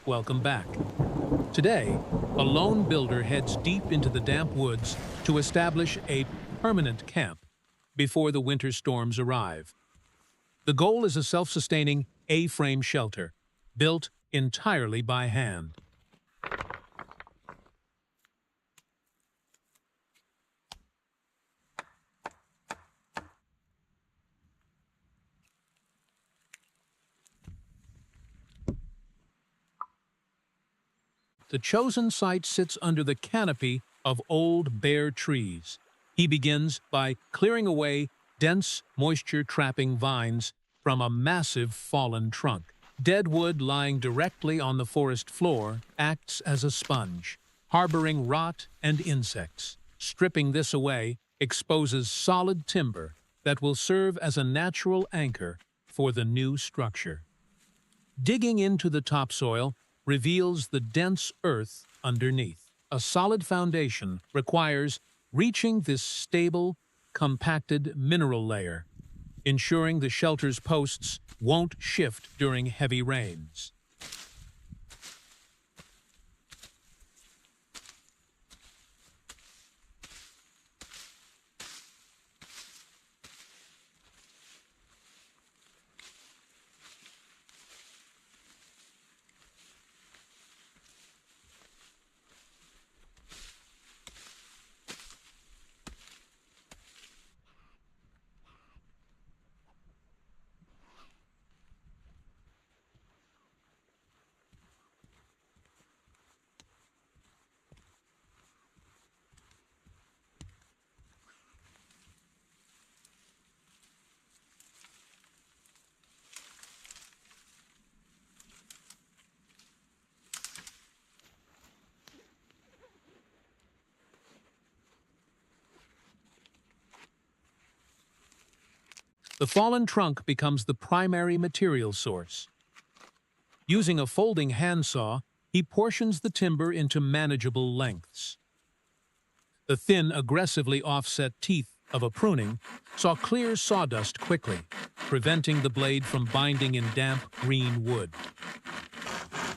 Welcome back. Today, a lone builder heads deep into the damp woods to establish a permanent camp before the winter storms arrive. The goal is a self-sustaining A-frame shelter, built entirely by hand. The chosen site sits under the canopy of old bare trees. He begins by clearing away dense, moisture-trapping vines from a massive fallen trunk. Dead wood lying directly on the forest floor acts as a sponge, harboring rot and insects. Stripping this away exposes solid timber that will serve as a natural anchor for the new structure. Digging into the topsoil reveals the dense earth underneath. A solid foundation requires reaching this stable, compacted mineral layer, ensuring the shelter's posts won't shift during heavy rains. The fallen trunk becomes the primary material source. Using a folding handsaw, he portions the timber into manageable lengths. The thin, aggressively offset teeth of a pruning saw clear sawdust quickly, preventing the blade from binding in damp green wood.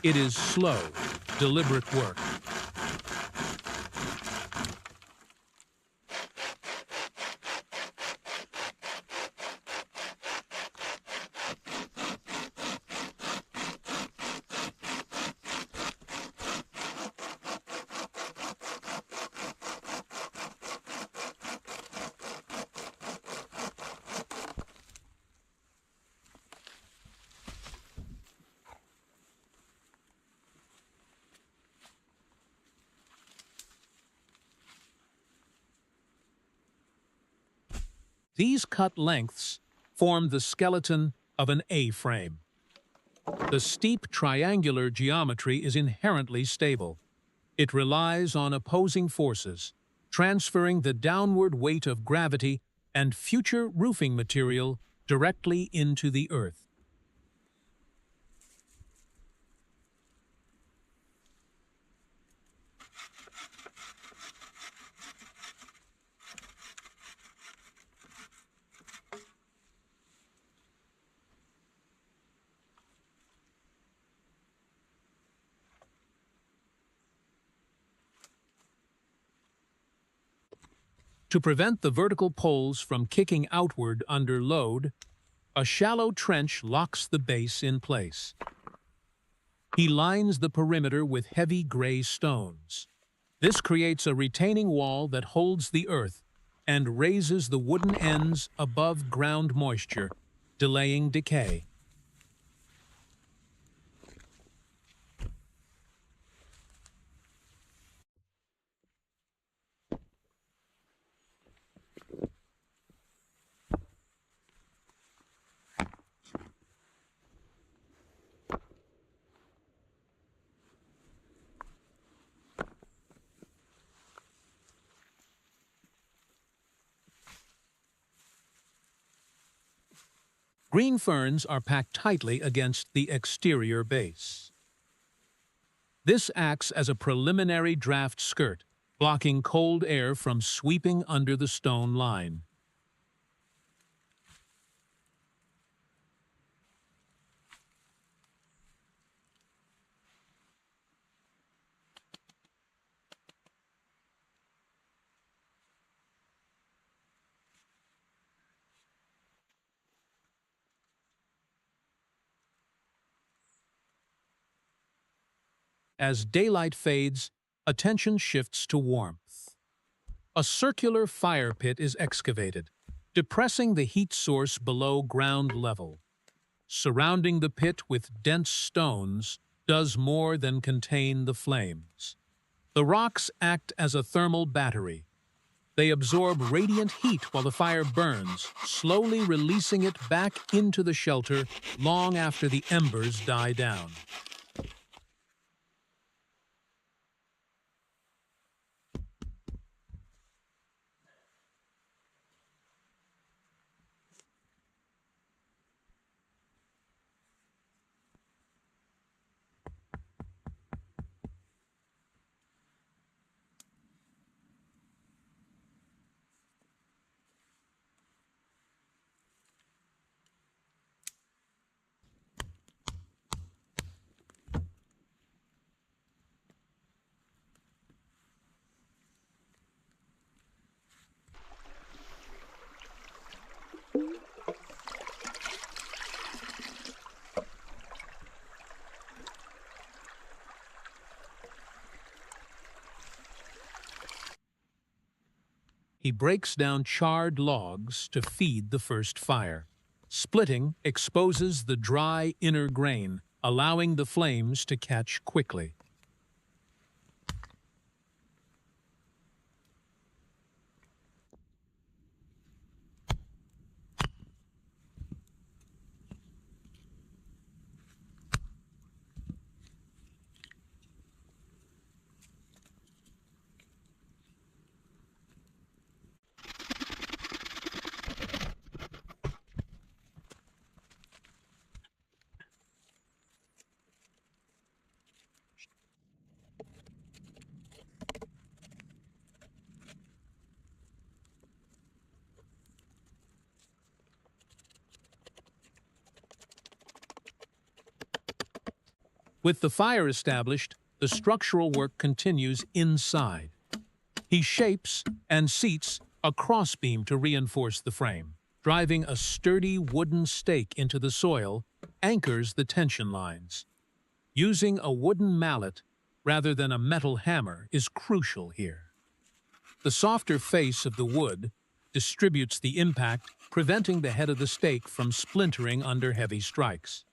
It is slow, deliberate work. These cut lengths form the skeleton of an A-frame. The steep triangular geometry is inherently stable. It relies on opposing forces, transferring the downward weight of gravity and future roofing material directly into the earth. To prevent the vertical poles from kicking outward under load, a shallow trench locks the base in place. He lines the perimeter with heavy gray stones. This creates a retaining wall that holds the earth and raises the wooden ends above ground moisture, delaying decay. Green ferns are packed tightly against the exterior base. This acts as a preliminary draft skirt, blocking cold air from sweeping under the stone line. As daylight fades, attention shifts to warmth. A circular fire pit is excavated, depressing the heat source below ground level. Surrounding the pit with dense stones does more than contain the flames. The rocks act as a thermal battery. They absorb radiant heat while the fire burns, slowly releasing it back into the shelter long after the embers die down. He breaks down charred logs to feed the first fire. Splitting exposes the dry inner grain, allowing the flames to catch quickly. With the fire established, the structural work continues inside. He shapes and seats a crossbeam to reinforce the frame. Driving a sturdy wooden stake into the soil anchors the tension lines. Using a wooden mallet rather than a metal hammer is crucial here. The softer face of the wood distributes the impact, preventing the head of the stake from splintering under heavy strikes.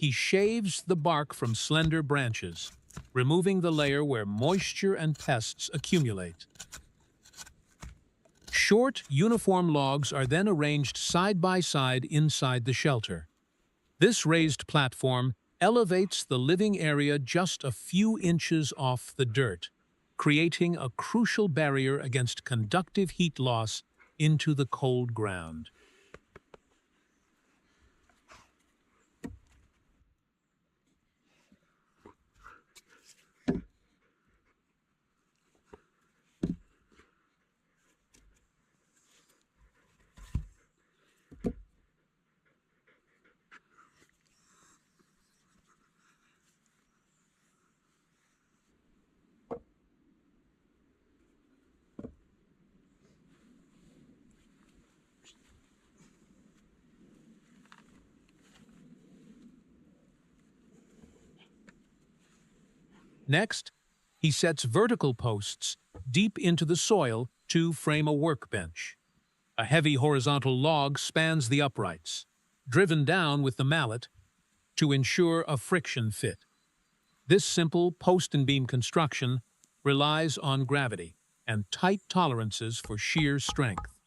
He shaves the bark from slender branches, removing the layer where moisture and pests accumulate. Short, uniform logs are then arranged side by side inside the shelter. This raised platform elevates the living area just a few inches off the dirt, creating a crucial barrier against conductive heat loss into the cold ground. Next, he sets vertical posts deep into the soil to frame a workbench. A heavy horizontal log spans the uprights, driven down with the mallet to ensure a friction fit. This simple post and beam construction relies on gravity and tight tolerances for shear strength.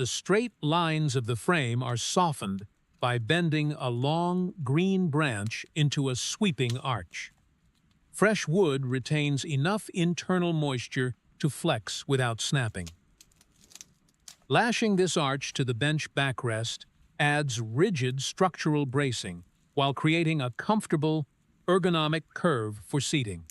The straight lines of the frame are softened by bending a long green branch into a sweeping arch. Fresh wood retains enough internal moisture to flex without snapping. Lashing this arch to the bench backrest adds rigid structural bracing while creating a comfortable, ergonomic curve for seating.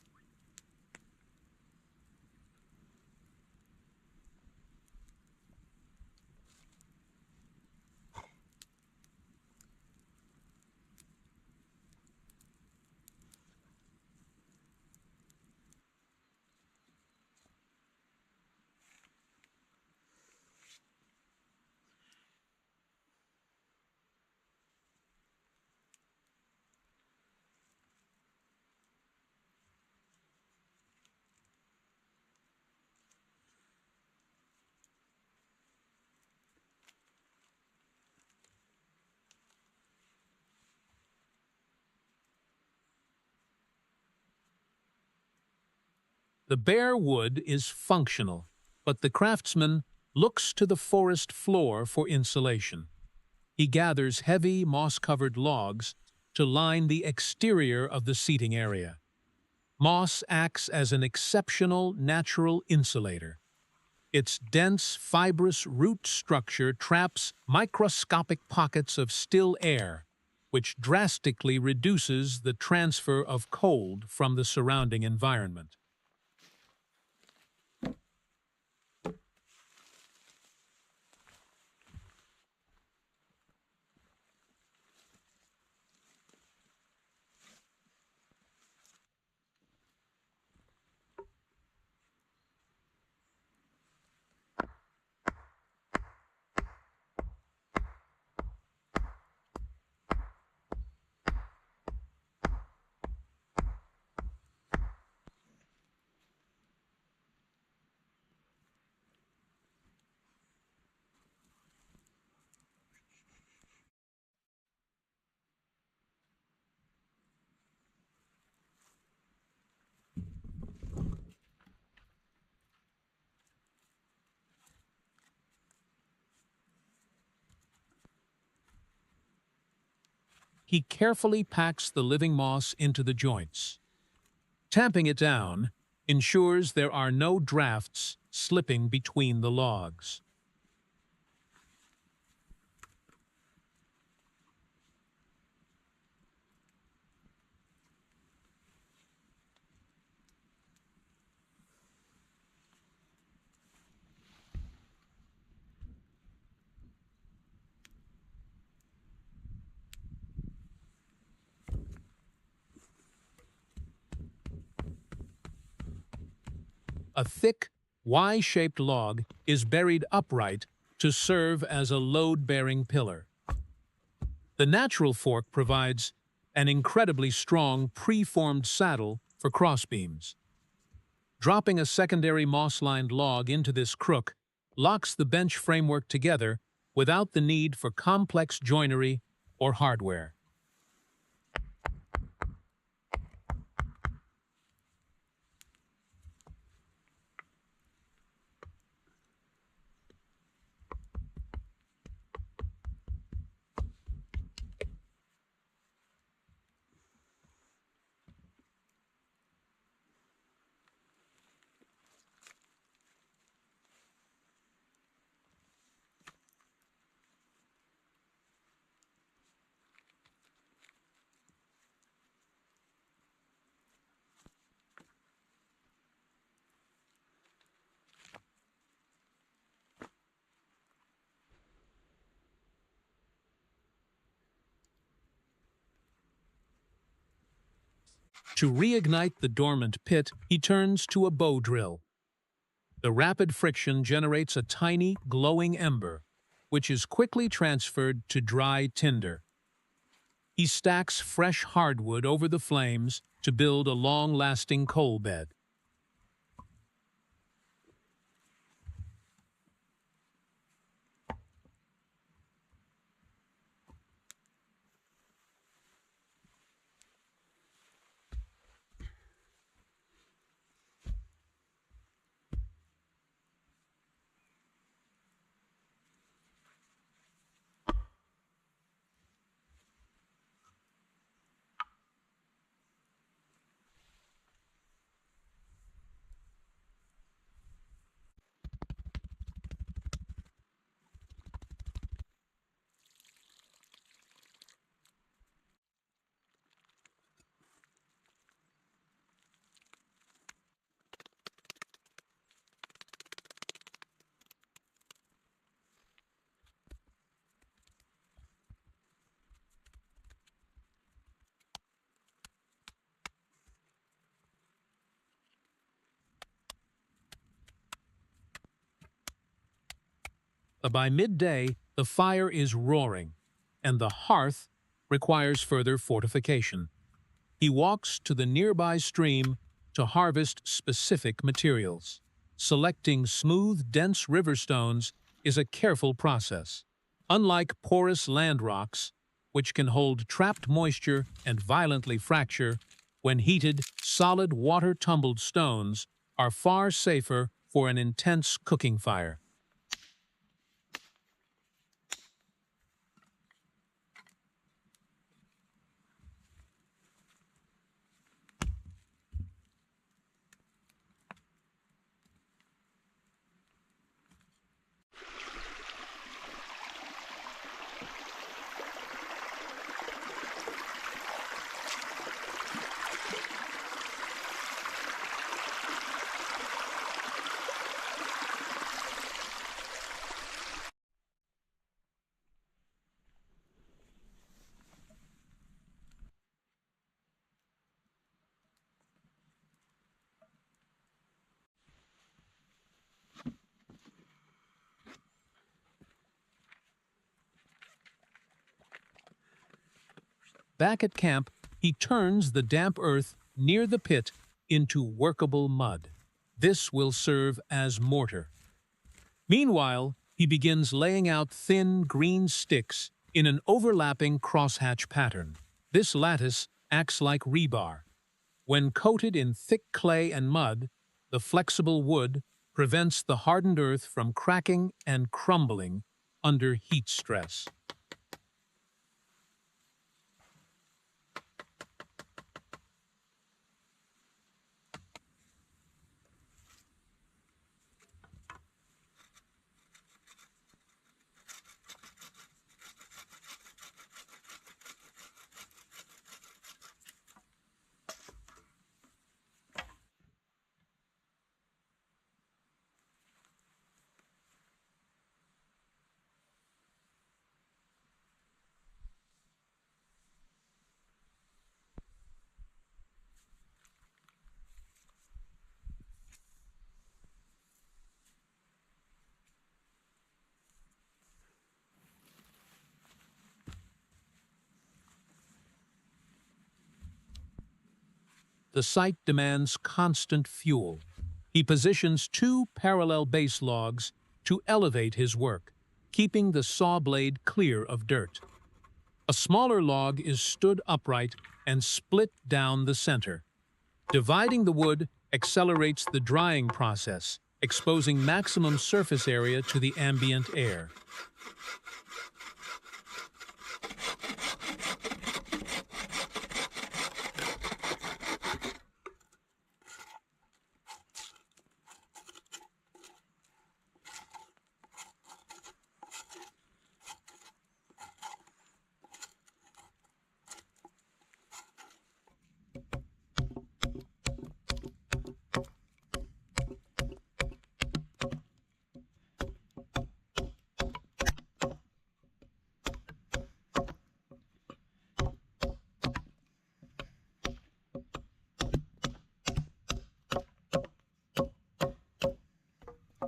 The bare wood is functional, but the craftsman looks to the forest floor for insulation. He gathers heavy, moss-covered logs to line the exterior of the seating area. Moss acts as an exceptional natural insulator. Its dense, fibrous root structure traps microscopic pockets of still air, which drastically reduces the transfer of cold from the surrounding environment. He carefully packs the living moss into the joints. Tamping it down ensures there are no drafts slipping between the logs. A thick, Y-shaped log is buried upright to serve as a load-bearing pillar. The natural fork provides an incredibly strong pre-formed saddle for crossbeams. Dropping a secondary moss-lined log into this crook locks the bench framework together without the need for complex joinery or hardware. To reignite the dormant pit, he turns to a bow drill. The rapid friction generates a tiny, glowing ember, which is quickly transferred to dry tinder. He stacks fresh hardwood over the flames to build a long-lasting coal bed. but by midday the fire is roaring, and the hearth requires further fortification. He walks to the nearby stream to harvest specific materials. Selecting smooth, dense river stones is a careful process. Unlike porous land rocks, which can hold trapped moisture and violently fracture, when heated, solid water-tumbled stones are far safer for an intense cooking fire. Back at camp, he turns the damp earth near the pit into workable mud. This will serve as mortar. Meanwhile, he begins laying out thin green sticks in an overlapping crosshatch pattern. This lattice acts like rebar. When coated in thick clay and mud, the flexible wood prevents the hardened earth from cracking and crumbling under heat stress. The site demands constant fuel. He positions two parallel base logs to elevate his work, keeping the saw blade clear of dirt. A smaller log is stood upright and split down the center. Dividing the wood accelerates the drying process, exposing maximum surface area to the ambient air.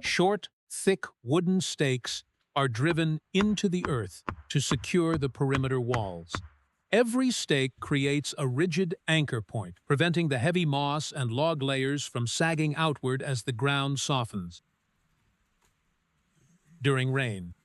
Short, thick wooden stakes are driven into the earth to secure the perimeter walls. Every stake creates a rigid anchor point, preventing the heavy moss and log layers from sagging outward as the ground softens. During rain,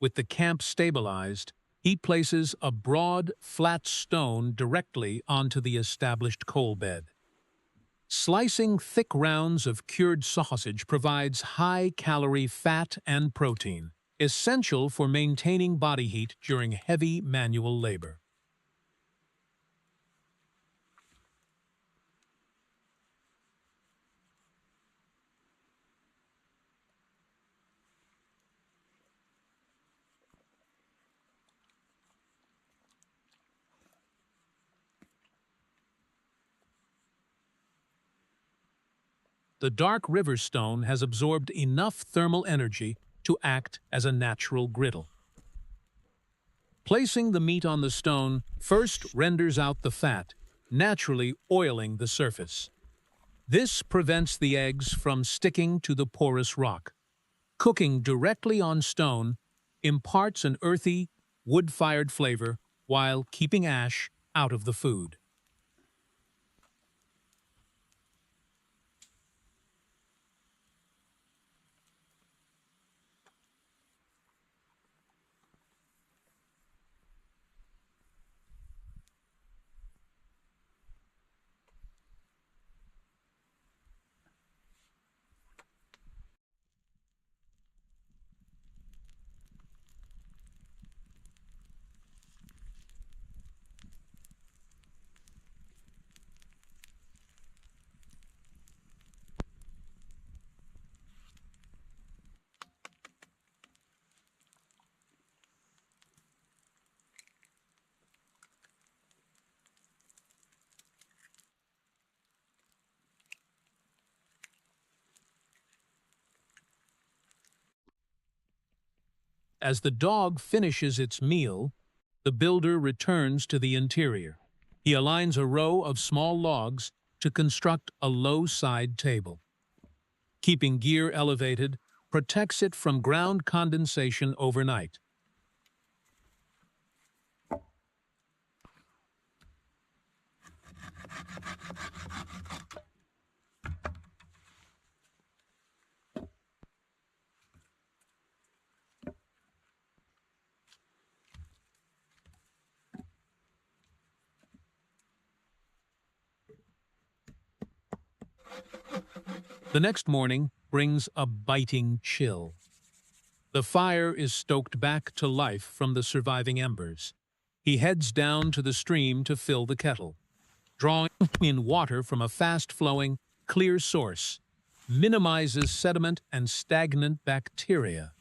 with the camp stabilized, he places a broad, flat stone directly onto the established coal bed. Slicing thick rounds of cured sausage provides high-calorie fat and protein, essential for maintaining body heat during heavy manual labor. the dark river stone has absorbed enough thermal energy to act as a natural griddle. Placing the meat on the stone first renders out the fat, naturally oiling the surface. This prevents the eggs from sticking to the porous rock. Cooking directly on stone imparts an earthy, wood-fired flavor while keeping ash out of the food. As the dog finishes its meal, the builder returns to the interior. He aligns a row of small logs to construct a low-side table. Keeping gear elevated protects it from ground condensation overnight. The next morning brings a biting chill. The fire is stoked back to life from the surviving embers. He heads down to the stream to fill the kettle, drawing in water from a fast-flowing, clear source, minimizes sediment and stagnant bacteria.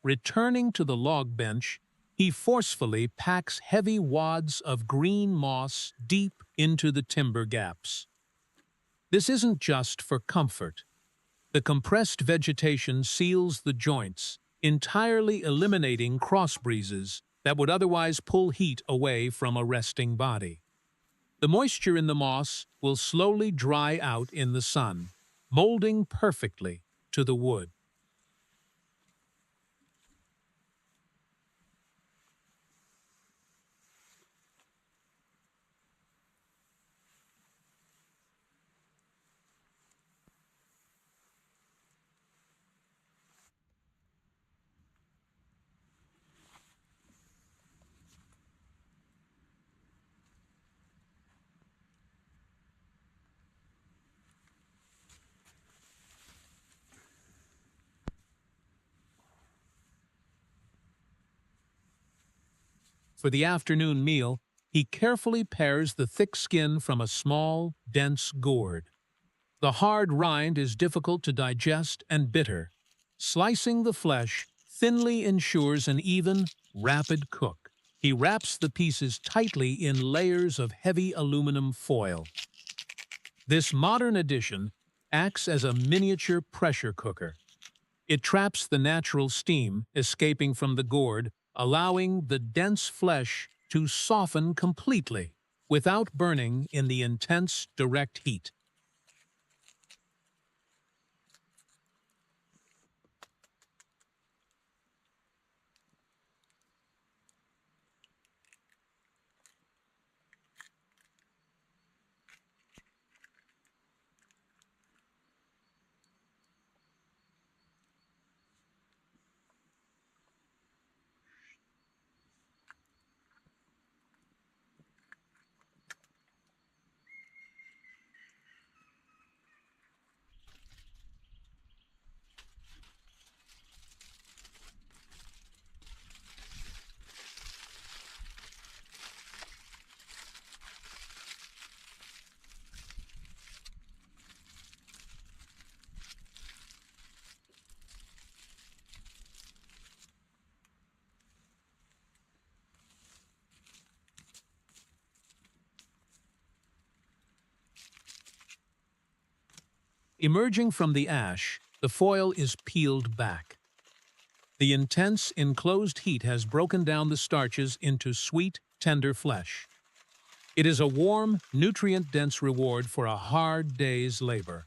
Returning to the log bench, he forcefully packs heavy wads of green moss deep into the timber gaps. This isn't just for comfort. The compressed vegetation seals the joints, entirely eliminating cross breezes that would otherwise pull heat away from a resting body. The moisture in the moss will slowly dry out in the sun, molding perfectly to the wood. For the afternoon meal, he carefully pares the thick skin from a small, dense gourd. The hard rind is difficult to digest and bitter. Slicing the flesh thinly ensures an even, rapid cook. He wraps the pieces tightly in layers of heavy aluminum foil. This modern addition acts as a miniature pressure cooker. It traps the natural steam escaping from the gourd, allowing the dense flesh to soften completely without burning in the intense direct heat. Emerging from the ash, the foil is peeled back. The intense, enclosed heat has broken down the starches into sweet, tender flesh. It is a warm, nutrient-dense reward for a hard day's labor.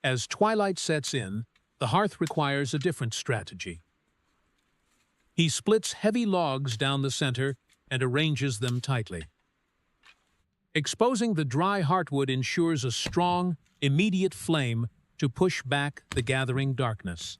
As twilight sets in, the hearth requires a different strategy. He splits heavy logs down the center and arranges them tightly. Exposing the dry heartwood ensures a strong, immediate flame to push back the gathering darkness.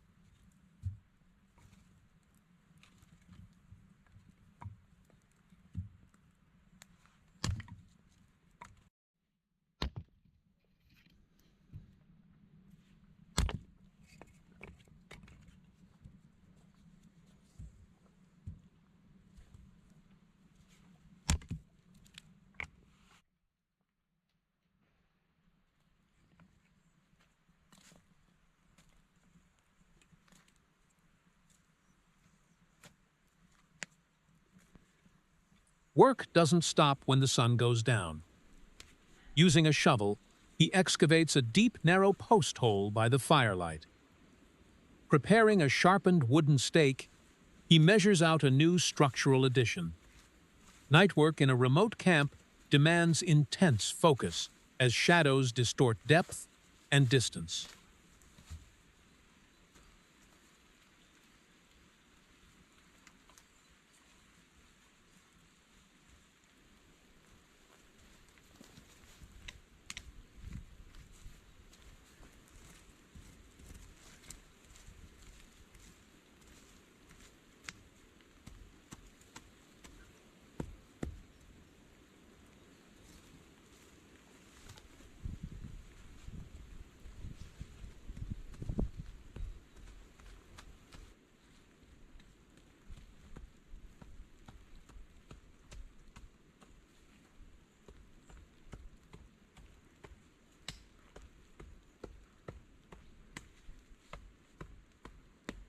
Work doesn't stop when the sun goes down. Using a shovel, he excavates a deep, narrow post hole by the firelight. Preparing a sharpened wooden stake, he measures out a new structural addition. Night work in a remote camp demands intense focus as shadows distort depth and distance.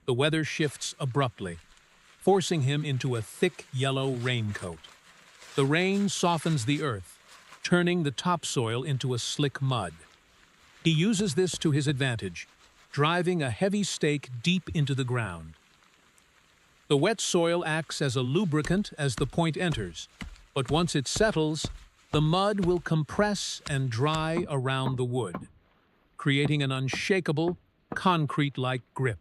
The weather shifts abruptly, forcing him into a thick yellow raincoat. The rain softens the earth, turning the topsoil into a slick mud. He uses this to his advantage, driving a heavy stake deep into the ground. The wet soil acts as a lubricant as the point enters, but once it settles, the mud will compress and dry around the wood, creating an unshakable, concrete-like grip.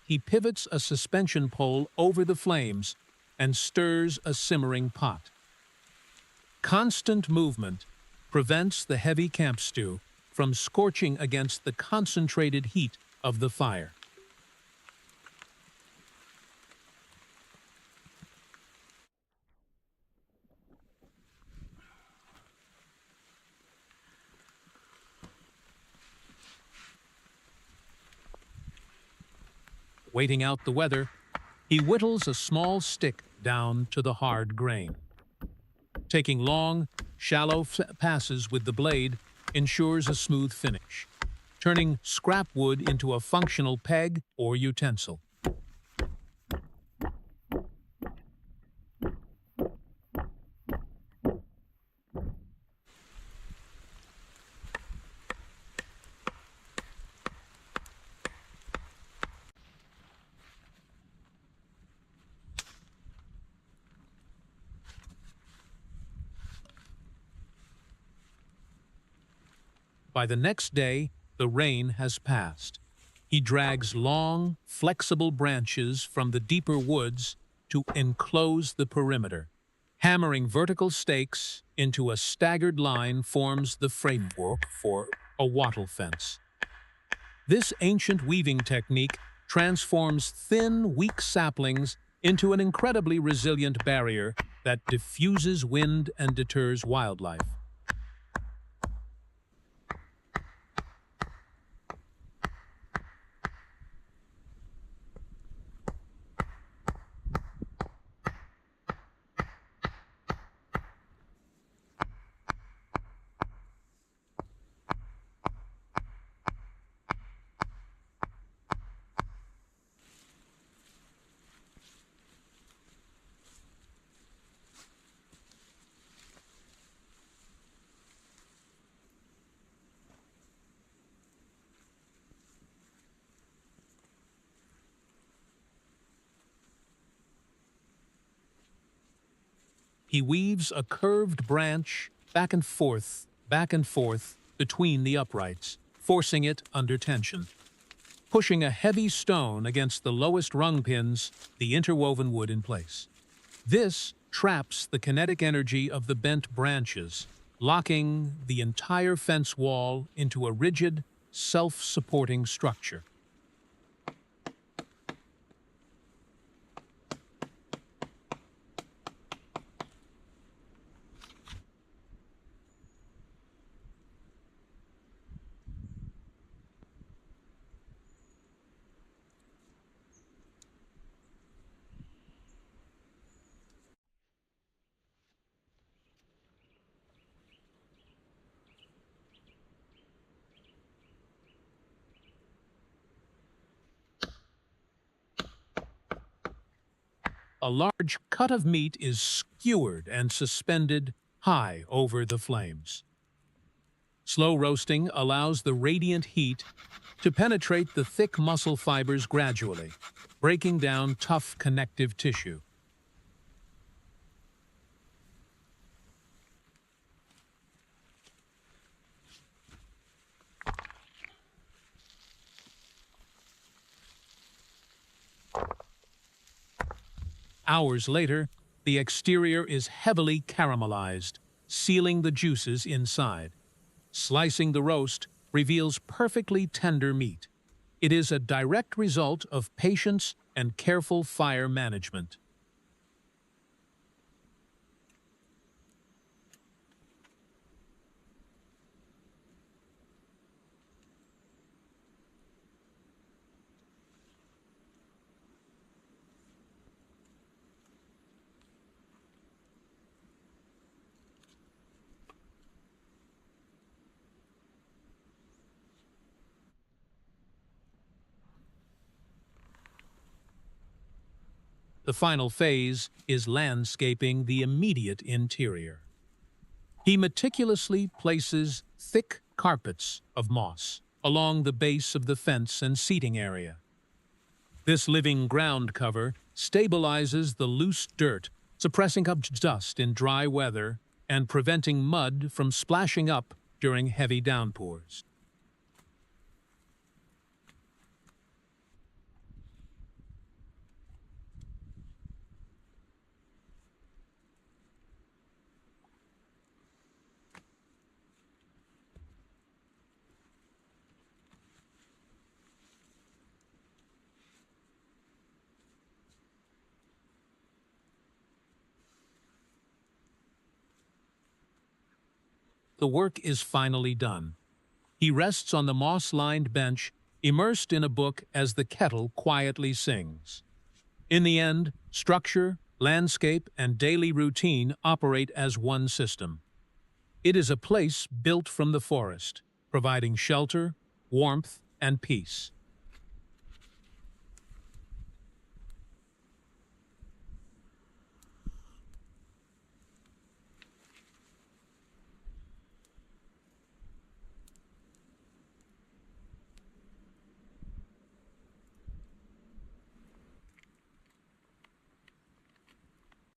He pivots a suspension pole over the flames and stirs a simmering pot. Constant movement prevents the heavy camp stew from scorching against the concentrated heat of the fire. Waiting out the weather, he whittles a small stick down to the hard grain. Taking long, shallow passes with the blade ensures a smooth finish, turning scrap wood into a functional peg or utensil. By the next day, the rain has passed. He drags long, flexible branches from the deeper woods to enclose the perimeter. Hammering vertical stakes into a staggered line forms the framework for a wattle fence. This ancient weaving technique transforms thin, weak saplings into an incredibly resilient barrier that diffuses wind and deters wildlife. He weaves a curved branch back and forth between the uprights, forcing it under tension. Pushing a heavy stone against the lowest rung pins the interwoven wood in place. This traps the kinetic energy of the bent branches, locking the entire fence wall into a rigid, self-supporting structure. A large cut of meat is skewered and suspended high over the flames. Slow roasting allows the radiant heat to penetrate the thick muscle fibers gradually, breaking down tough connective tissue. Hours later, the exterior is heavily caramelized, sealing the juices inside. Slicing the roast reveals perfectly tender meat. It is a direct result of patience and careful fire management. The final phase is landscaping the immediate interior. He meticulously places thick carpets of moss along the base of the fence and seating area. This living ground cover stabilizes the loose dirt, suppressing up dust in dry weather and preventing mud from splashing up during heavy downpours. The work is finally done. He rests on the moss-lined bench, immersed in a book as the kettle quietly sings. In the end, structure, landscape, and daily routine operate as one system. It is a place built from the forest, providing shelter, warmth, and peace.